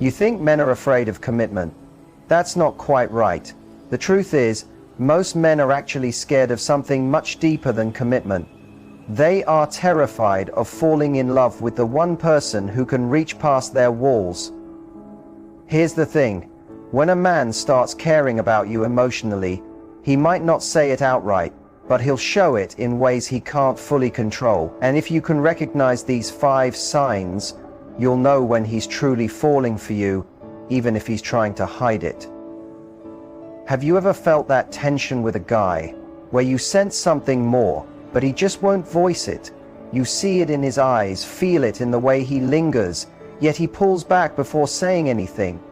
You think men are afraid of commitment. That's not quite right. The truth is, most men are actually scared of something much deeper than commitment. They are terrified of falling in love with the one person who can reach past their walls. Here's the thing. When a man starts caring about you emotionally, he might not say it outright, but he'll show it in ways he can't fully control. And if you can recognize these 5 signs, you'll know when he's truly falling for you, even if he's trying to hide it. Have you ever felt that tension with a guy, where you sense something more, but he just won't voice it? You see it in his eyes, feel it in the way he lingers, yet he pulls back before saying anything.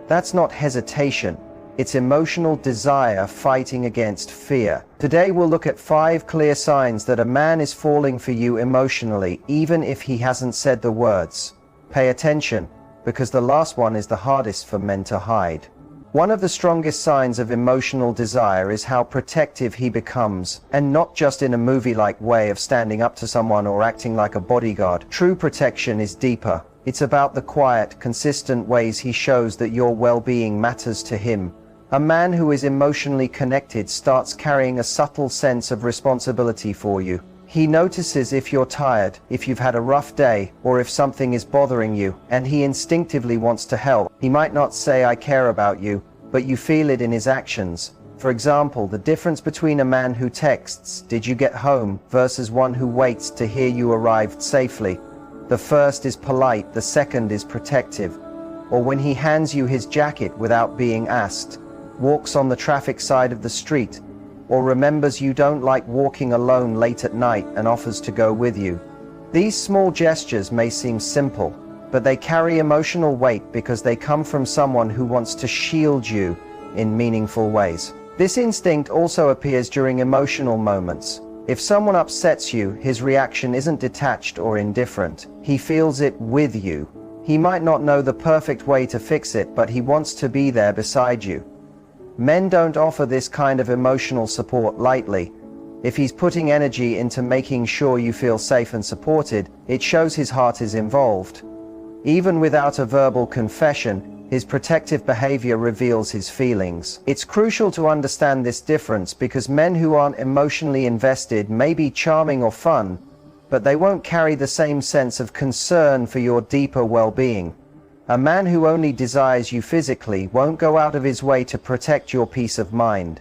That's not hesitation. It's emotional desire fighting against fear. Today we'll look at 5 clear signs that a man is falling for you emotionally, even if he hasn't said the words. Pay attention, because the last one is the hardest for men to hide. One of the strongest signs of emotional desire is how protective he becomes, and not just in a movie-like way of standing up to someone or acting like a bodyguard. True protection is deeper. It's about the quiet, consistent ways he shows that your well-being matters to him. A man who is emotionally connected starts carrying a subtle sense of responsibility for you. He notices if you're tired, if you've had a rough day, or if something is bothering you, and he instinctively wants to help. He might not say, "I care about you," but you feel it in his actions. For example, the difference between a man who texts, "Did you get home?" versus one who waits to hear you arrived safely. The first is polite, the second is protective. Or when he hands you his jacket without being asked, walks on the traffic side of the street, or remembers you don't like walking alone late at night and offers to go with you. These small gestures may seem simple, but they carry emotional weight because they come from someone who wants to shield you in meaningful ways. This instinct also appears during emotional moments. If someone upsets you, his reaction isn't detached or indifferent. He feels it with you. He might not know the perfect way to fix it, but he wants to be there beside you. Men don't offer this kind of emotional support lightly. If he's putting energy into making sure you feel safe and supported, it shows his heart is involved. Even without a verbal confession, his protective behavior reveals his feelings. It's crucial to understand this difference because men who aren't emotionally invested may be charming or fun, but they won't carry the same sense of concern for your deeper well-being. A man who only desires you physically won't go out of his way to protect your peace of mind.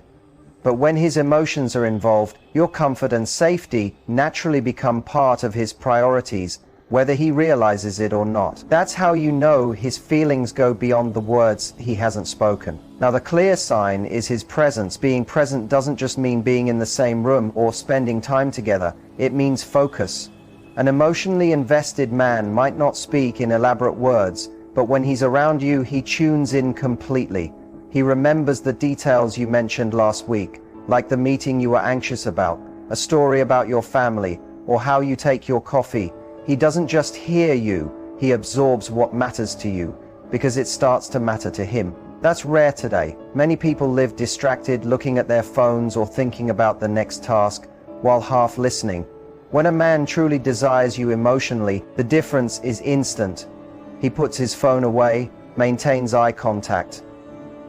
But when his emotions are involved, your comfort and safety naturally become part of his priorities, whether he realizes it or not. That's how you know his feelings go beyond the words he hasn't spoken. Now, the clear sign is his presence. Being present doesn't just mean being in the same room or spending time together. It means focus. An emotionally invested man might not speak in elaborate words, but when he's around you, he tunes in completely. He remembers the details you mentioned last week, like the meeting you were anxious about, a story about your family, or how you take your coffee. He doesn't just hear you, he absorbs what matters to you, because it starts to matter to him. That's rare today. Many people live distracted, looking at their phones or thinking about the next task, while half listening. When a man truly desires you emotionally, the difference is instant. He puts his phone away, maintains eye contact,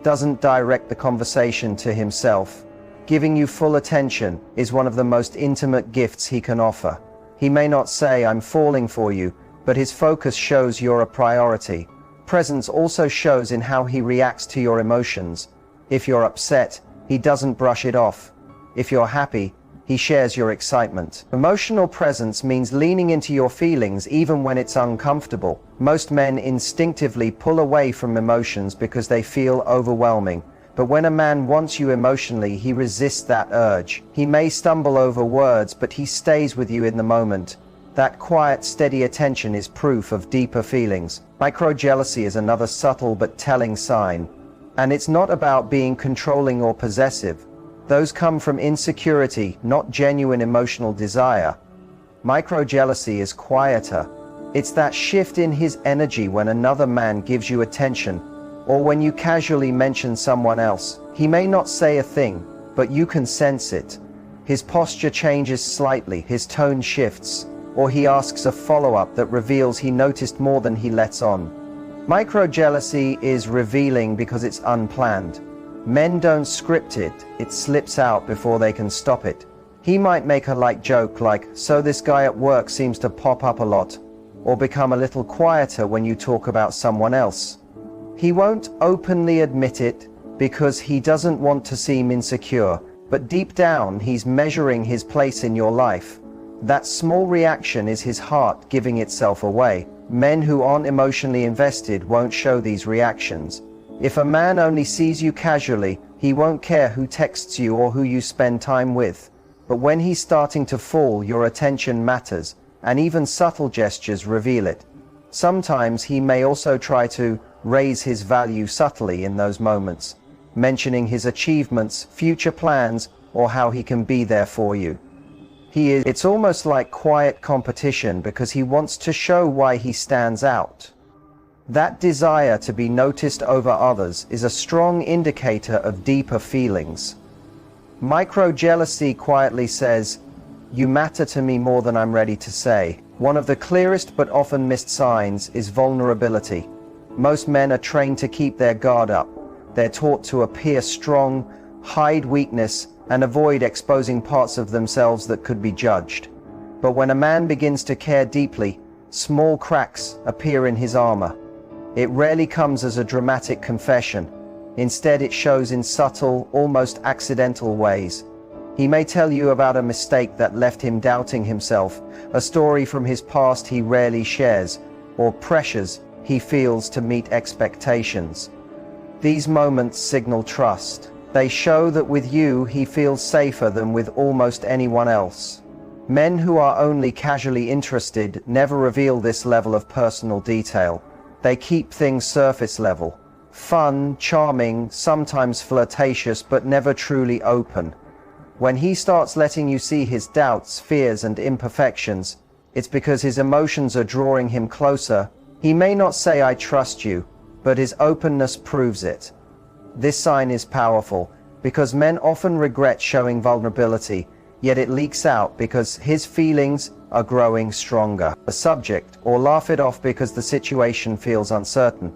doesn't direct the conversation to himself. Giving you full attention is one of the most intimate gifts he can offer. He may not say, "I'm falling for you," but his focus shows you're a priority. Presence also shows in how he reacts to your emotions. If you're upset, he doesn't brush it off. If you're happy, he shares your excitement. Emotional presence means leaning into your feelings even when it's uncomfortable. Most men instinctively pull away from emotions because they feel overwhelming. But when a man wants you emotionally, he resists that urge. He may stumble over words, but he stays with you in the moment. That quiet, steady attention is proof of deeper feelings. Micro-jealousy is another subtle but telling sign. And it's not about being controlling or possessive. Those come from insecurity, not genuine emotional desire. Micro-jealousy is quieter. It's that shift in his energy when another man gives you attention, or when you casually mention someone else. He may not say a thing, but you can sense it. His posture changes slightly, his tone shifts, or he asks a follow-up that reveals he noticed more than he lets on. Micro-jealousy is revealing because it's unplanned. Men don't script it, it slips out before they can stop it. He might make a light joke like, "So this guy at work seems to pop up a lot," or become a little quieter when you talk about someone else. He won't openly admit it because he doesn't want to seem insecure, but deep down he's measuring his place in your life. That small reaction is his heart giving itself away. Men who aren't emotionally invested won't show these reactions. If a man only sees you casually, he won't care who texts you or who you spend time with. But when he's starting to fall, your attention matters, and even subtle gestures reveal it. Sometimes he may also try to raise his value subtly in those moments, mentioning his achievements, future plans, or how he can be there for you. It's almost like quiet competition because he wants to show why he stands out. That desire to be noticed over others is a strong indicator of deeper feelings. Micro-jealousy quietly says, "You matter to me more than I'm ready to say." One of the clearest but often missed signs is vulnerability. Most men are trained to keep their guard up. They're taught to appear strong, hide weakness, and avoid exposing parts of themselves that could be judged. But when a man begins to care deeply, small cracks appear in his armor. It rarely comes as a dramatic confession. Instead, it shows in subtle, almost accidental ways. He may tell you about a mistake that left him doubting himself, a story from his past he rarely shares, or pressures he feels to meet expectations. These moments signal trust. They show that with you he feels safer than with almost anyone else. Men who are only casually interested never reveal this level of personal detail. They keep things surface level. Fun, charming, sometimes flirtatious, but never truly open. When he starts letting you see his doubts, fears, and imperfections, it's because his emotions are drawing him closer. He may not say, "I trust you," but his openness proves it. This sign is powerful because men often regret showing vulnerability, yet it leaks out because his feelings are growing stronger. A subject, or laugh it off because the situation feels uncertain.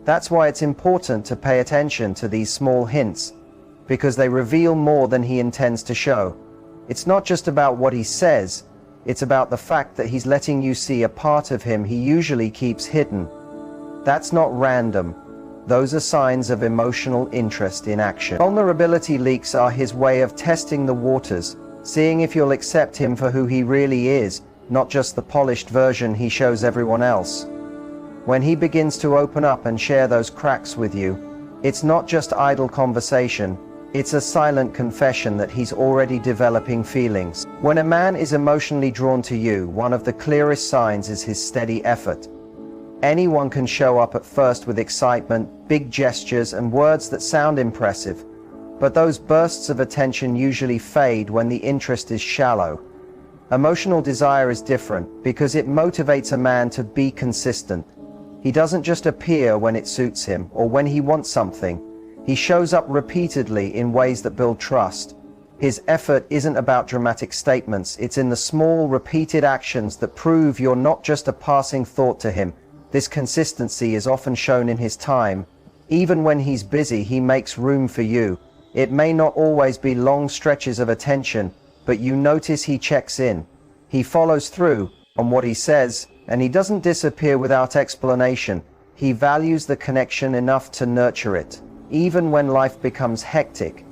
That's why it's important to pay attention to these small hints, because they reveal more than he intends to show. It's not just about what he says, it's about the fact that he's letting you see a part of him he usually keeps hidden. That's not random. Those are signs of emotional interest in action. Vulnerability leaks are his way of testing the waters, seeing if you'll accept him for who he really is, not just the polished version he shows everyone else. When he begins to open up and share those cracks with you, it's not just idle conversation, it's a silent confession that he's already developing feelings. When a man is emotionally drawn to you, one of the clearest signs is his steady effort. Anyone can show up at first with excitement, big gestures, and words that sound impressive, but those bursts of attention usually fade when the interest is shallow. Emotional desire is different because it motivates a man to be consistent. He doesn't just appear when it suits him or when he wants something. He shows up repeatedly in ways that build trust. His effort isn't about dramatic statements, it's in the small, repeated actions that prove you're not just a passing thought to him. This consistency is often shown in his time. Even when he's busy, he makes room for you. It may not always be long stretches of attention, but you notice he checks in. He follows through on what he says, and he doesn't disappear without explanation. He values the connection enough to nurture it, even when life becomes hectic.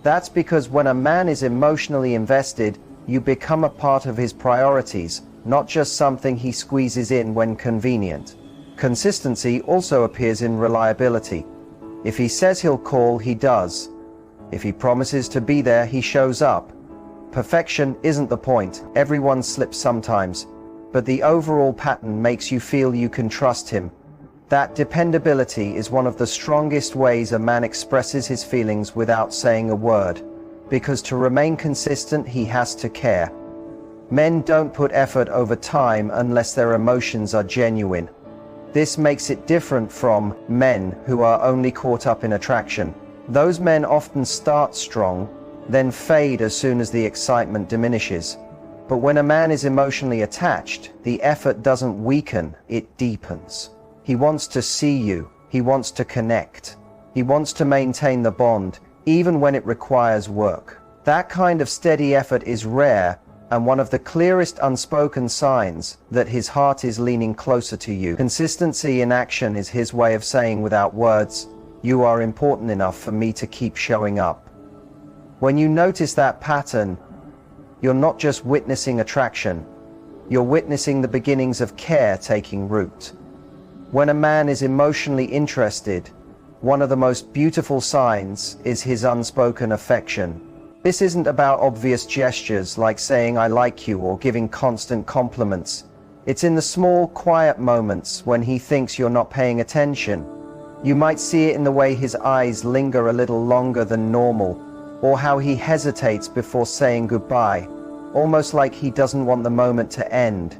That's because when a man is emotionally invested, you become a part of his priorities, not just something he squeezes in when convenient. Consistency also appears in reliability. If he says he'll call, he does. If he promises to be there, he shows up. Perfection isn't the point. Everyone slips sometimes, but the overall pattern makes you feel you can trust him. That dependability is one of the strongest ways a man expresses his feelings without saying a word, because to remain consistent, he has to care. Men don't put effort over time unless their emotions are genuine. This makes it different from men who are only caught up in attraction. Those men often start strong, then fade as soon as the excitement diminishes. But when a man is emotionally attached, the effort doesn't weaken, it deepens. He wants to see you. He wants to connect. He wants to maintain the bond, even when it requires work. That kind of steady effort is rare and one of the clearest unspoken signs that his heart is leaning closer to you. Consistency in action is his way of saying without words, "You are important enough for me to keep showing up." When you notice that pattern, you're not just witnessing attraction, you're witnessing the beginnings of care taking root. When a man is emotionally interested, one of the most beautiful signs is his unspoken affection. This isn't about obvious gestures like saying "I like you" or giving constant compliments. It's in the small, quiet moments when he thinks you're not paying attention. You might see it in the way his eyes linger a little longer than normal, or how he hesitates before saying goodbye, almost like he doesn't want the moment to end.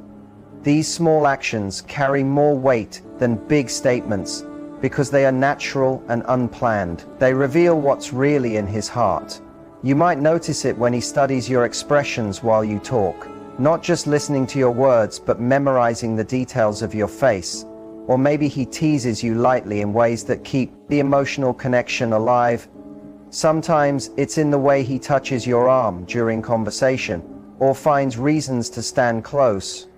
These small actions carry more weight than big statements because they are natural and unplanned. They reveal what's really in his heart. You might notice it when he studies your expressions while you talk, not just listening to your words but memorizing the details of your face. Or maybe he teases you lightly in ways that keep the emotional connection alive. Sometimes it's in the way he touches your arm during conversation or finds reasons to stand close.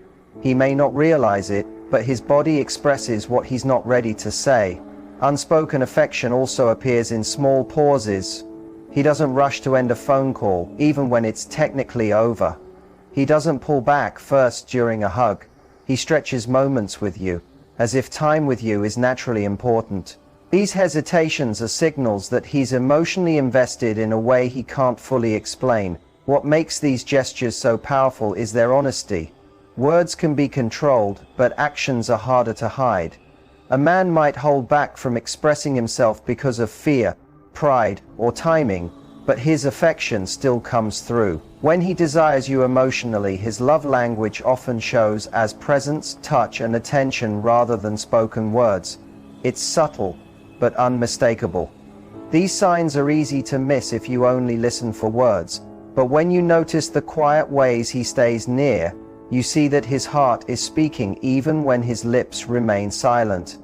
He may not realize it, but his body expresses what he's not ready to say. Unspoken affection also appears in small pauses. He doesn't rush to end a phone call, even when it's technically over. He doesn't pull back first during a hug. He stretches moments with you, as if time with you is naturally important. These hesitations are signals that he's emotionally invested in a way he can't fully explain. What makes these gestures so powerful is their honesty. Words can be controlled, but actions are harder to hide. A man might hold back from expressing himself because of fear, pride, or timing, but his affection still comes through. When he desires you emotionally, his love language often shows as presence, touch, and attention rather than spoken words. It's subtle, but unmistakable. These signs are easy to miss if you only listen for words, but when you notice the quiet ways he stays near, you see that his heart is speaking even when his lips remain silent.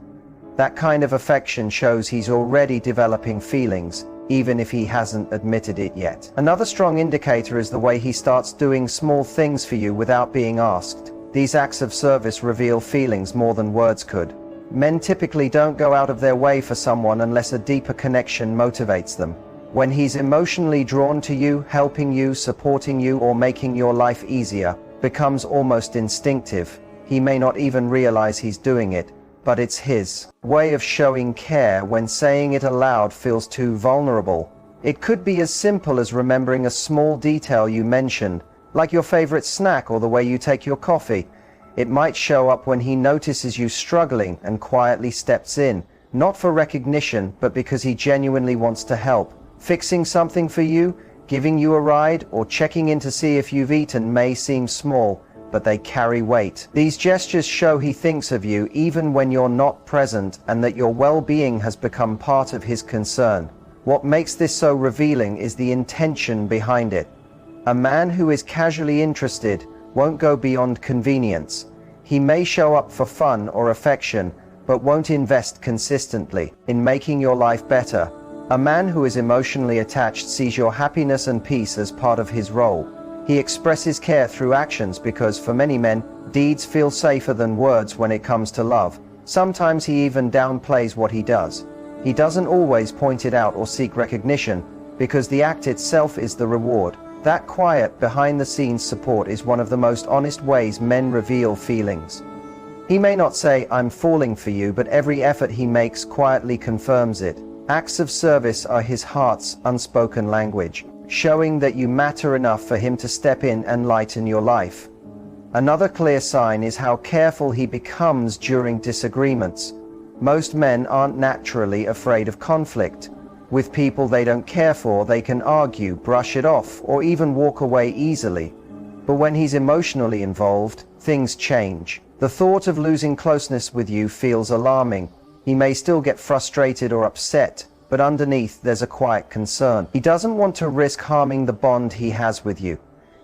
That kind of affection shows he's already developing feelings, even if he hasn't admitted it yet. Another strong indicator is the way he starts doing small things for you without being asked. These acts of service reveal feelings more than words could. Men typically don't go out of their way for someone unless a deeper connection motivates them. When he's emotionally drawn to you, helping you, supporting you, or making your life easier, becomes almost instinctive. He may not even realize he's doing it, but it's his way of showing care when saying it aloud feels too vulnerable. It could be as simple as remembering a small detail you mentioned, like your favorite snack or the way you take your coffee. It might show up when he notices you struggling and quietly steps in, not for recognition, but because he genuinely wants to help. Fixing something for you, giving you a ride, or checking in to see if you've eaten may seem small, but they carry weight. These gestures show he thinks of you even when you're not present and that your well-being has become part of his concern. What makes this so revealing is the intention behind it. A man who is casually interested won't go beyond convenience. He may show up for fun or affection, but won't invest consistently in making your life better. A man who is emotionally attached sees your happiness and peace as part of his role. He expresses care through actions because, for many men, deeds feel safer than words when it comes to love. Sometimes he even downplays what he does. He doesn't always point it out or seek recognition, because the act itself is the reward. That quiet, behind-the-scenes support is one of the most honest ways men reveal feelings. He may not say, "I'm falling for you," but every effort he makes quietly confirms it. Acts of service are his heart's unspoken language, showing that you matter enough for him to step in and lighten your life. Another clear sign is how careful he becomes during disagreements. Most men aren't naturally afraid of conflict. With people they don't care for, they can argue, brush it off, or even walk away easily. But when he's emotionally involved, things change. The thought of losing closeness with you feels alarming. He may still get frustrated or upset, but underneath there's a quiet concern. He doesn't want to risk harming the bond he has with you.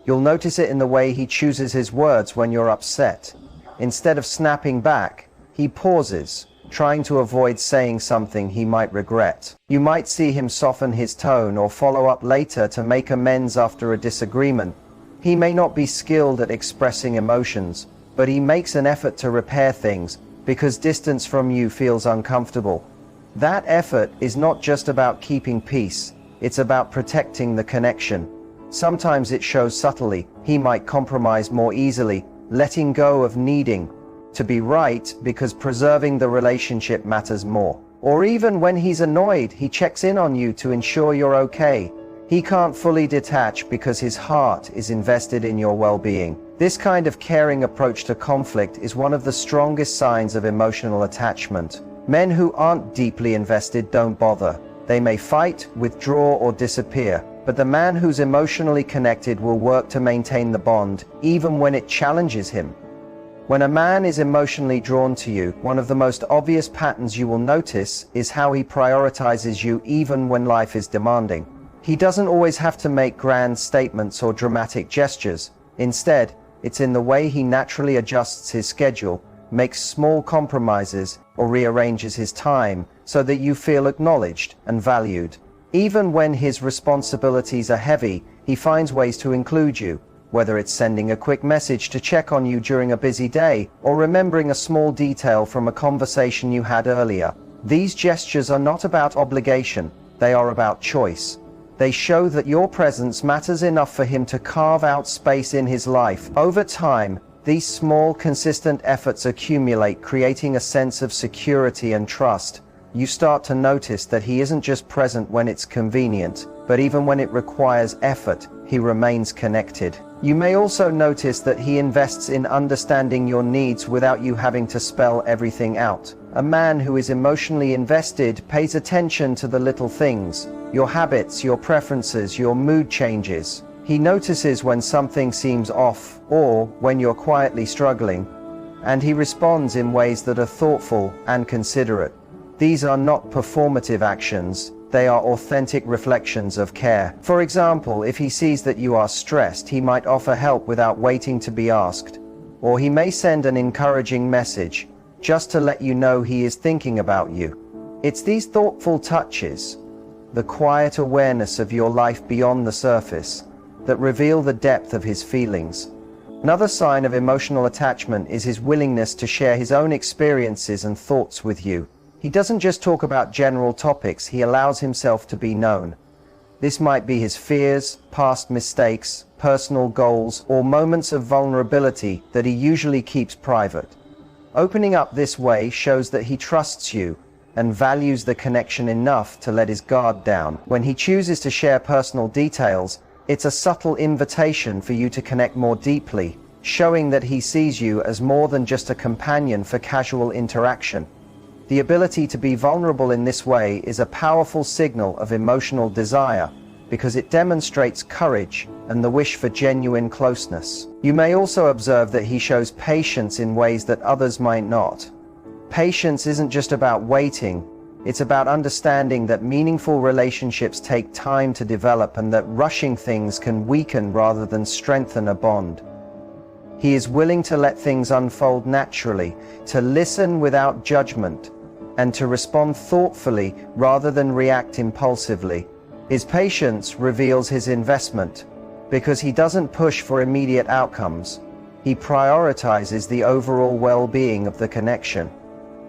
You'll notice it in the way he chooses his words when you're upset. Instead of snapping back, He pauses, trying to avoid saying something he might regret. You might see him soften his tone or follow up later to make amends after a disagreement. He may not be skilled at expressing emotions, but he makes an effort to repair things because distance from you feels uncomfortable. That effort is not just about keeping peace, it's about protecting the connection. Sometimes it shows subtly. He might compromise more easily, letting go of needing to be right because preserving the relationship matters more. Or even when he's annoyed, he checks in on you to ensure you're okay. He can't fully detach because his heart is invested in your well-being. This kind of caring approach to conflict is one of the strongest signs of emotional attachment. Men who aren't deeply invested don't bother. They may fight, withdraw, or disappear, but the man who's emotionally connected will work to maintain the bond, even when it challenges him. When a man is emotionally drawn to you, one of the most obvious patterns you will notice is how he prioritizes you even when life is demanding. He doesn't always have to make grand statements or dramatic gestures. Instead, it's in the way he naturally adjusts his schedule, makes small compromises, or rearranges his time so that you feel acknowledged and valued. Even when his responsibilities are heavy, he finds ways to include you, whether it's sending a quick message to check on you during a busy day or remembering a small detail from a conversation you had earlier. These gestures are not about obligation, they are about choice. They show that your presence matters enough for him to carve out space in his life. Over time, these small, consistent efforts accumulate, creating a sense of security and trust. You start to notice that he isn't just present when it's convenient, but even when it requires effort, he remains connected. You may also notice that he invests in understanding your needs without you having to spell everything out. A man who is emotionally invested pays attention to the little things, your habits, your preferences, your mood changes. He notices when something seems off or when you're quietly struggling, and he responds in ways that are thoughtful and considerate. These are not performative actions, they are authentic reflections of care. For example, if he sees that you are stressed, he might offer help without waiting to be asked, or he may send an encouraging message just to let you know he is thinking about you. It's these thoughtful touches, the quiet awareness of your life beyond the surface, that reveal the depth of his feelings. Another sign of emotional attachment is his willingness to share his own experiences and thoughts with you. He doesn't just talk about general topics, he allows himself to be known. This might be his fears, past mistakes, personal goals, or moments of vulnerability that he usually keeps private. Opening up this way shows that he trusts you and values the connection enough to let his guard down. When he chooses to share personal details, it's a subtle invitation for you to connect more deeply, showing that he sees you as more than just a companion for casual interaction. The ability to be vulnerable in this way is a powerful signal of emotional desire because it demonstrates courage and the wish for genuine closeness. You may also observe that he shows patience in ways that others might not. Patience isn't just about waiting, it's about understanding that meaningful relationships take time to develop and that rushing things can weaken rather than strengthen a bond. He is willing to let things unfold naturally, to listen without judgment, and to respond thoughtfully rather than react impulsively. His patience reveals his investment, because he doesn't push for immediate outcomes. He prioritizes the overall well-being of the connection.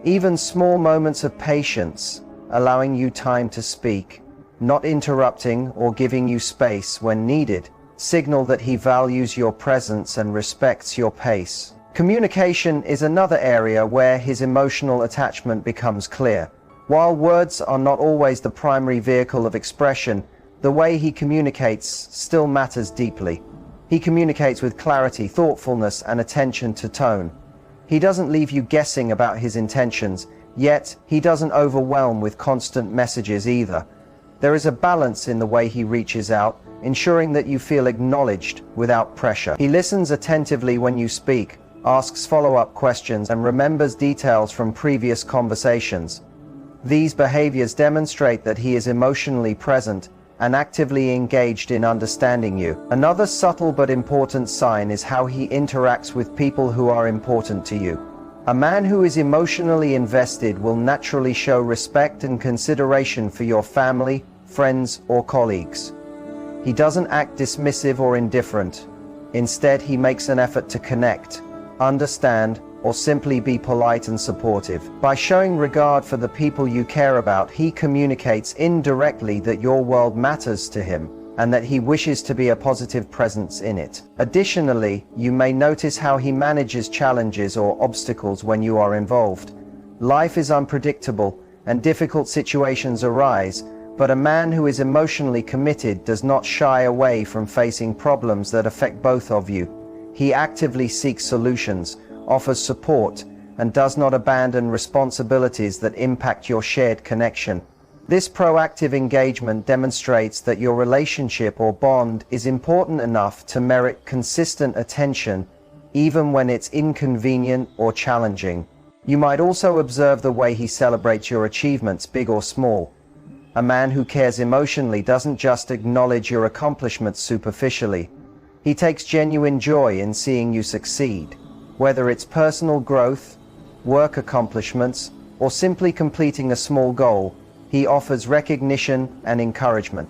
Even small moments of patience, allowing you time to speak, not interrupting or giving you space when needed, signal that he values your presence and respects your pace. Communication is another area where his emotional attachment becomes clear. While words are not always the primary vehicle of expression, the way he communicates still matters deeply. He communicates with clarity, thoughtfulness, and attention to tone. He doesn't leave you guessing about his intentions, yet he doesn't overwhelm with constant messages either. There is a balance in the way he reaches out, ensuring that you feel acknowledged without pressure. He listens attentively when you speak, asks follow-up questions, and remembers details from previous conversations. These behaviors demonstrate that he is emotionally present and actively engaged in understanding you. Another subtle but important sign is how he interacts with people who are important to you. A man who is emotionally invested will naturally show respect and consideration for your family, friends, or colleagues. He doesn't act dismissive or indifferent. Instead, he makes an effort to connect, understand, or simply be polite and supportive. By showing regard for the people you care about, he communicates indirectly that your world matters to him and that he wishes to be a positive presence in it. Additionally, you may notice how he manages challenges or obstacles when you are involved. Life is unpredictable and difficult situations arise, but a man who is emotionally committed does not shy away from facing problems that affect both of you. He actively seeks solutions, offers support, and does not abandon responsibilities that impact your shared connection. This proactive engagement demonstrates that your relationship or bond is important enough to merit consistent attention, even when it's inconvenient or challenging. You might also observe the way he celebrates your achievements, big or small. A man who cares emotionally doesn't just acknowledge your accomplishments superficially. He takes genuine joy in seeing you succeed. Whether it's personal growth, work accomplishments, or simply completing a small goal, he offers recognition and encouragement.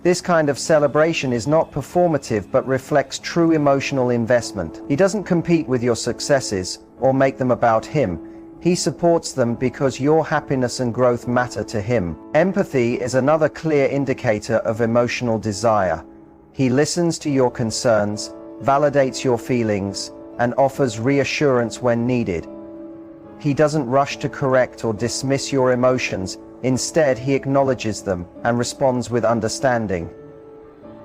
This kind of celebration is not performative but reflects true emotional investment. He doesn't compete with your successes or make them about him. He supports them because your happiness and growth matter to him. Empathy is another clear indicator of emotional desire. He listens to your concerns, validates your feelings, and offers reassurance when needed. He doesn't rush to correct or dismiss your emotions. Instead, he acknowledges them and responds with understanding.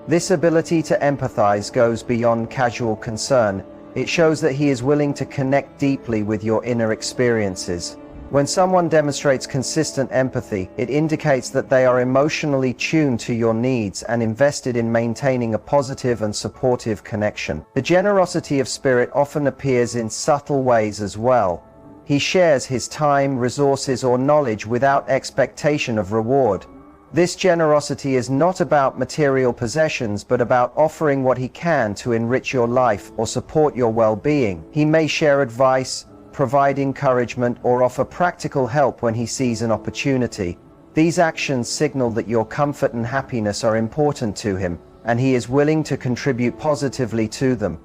This ability to empathize goes beyond casual concern. It shows that he is willing to connect deeply with your inner experiences. When someone demonstrates consistent empathy, it indicates that they are emotionally tuned to your needs and invested in maintaining a positive and supportive connection. The generosity of spirit often appears in subtle ways as well. He shares his time, resources, or knowledge without expectation of reward. This generosity is not about material possessions, but about offering what he can to enrich your life or support your well-being. He may share advice, provide encouragement, or offer practical help when he sees an opportunity. These actions signal that your comfort and happiness are important to him, and he is willing to contribute positively to them.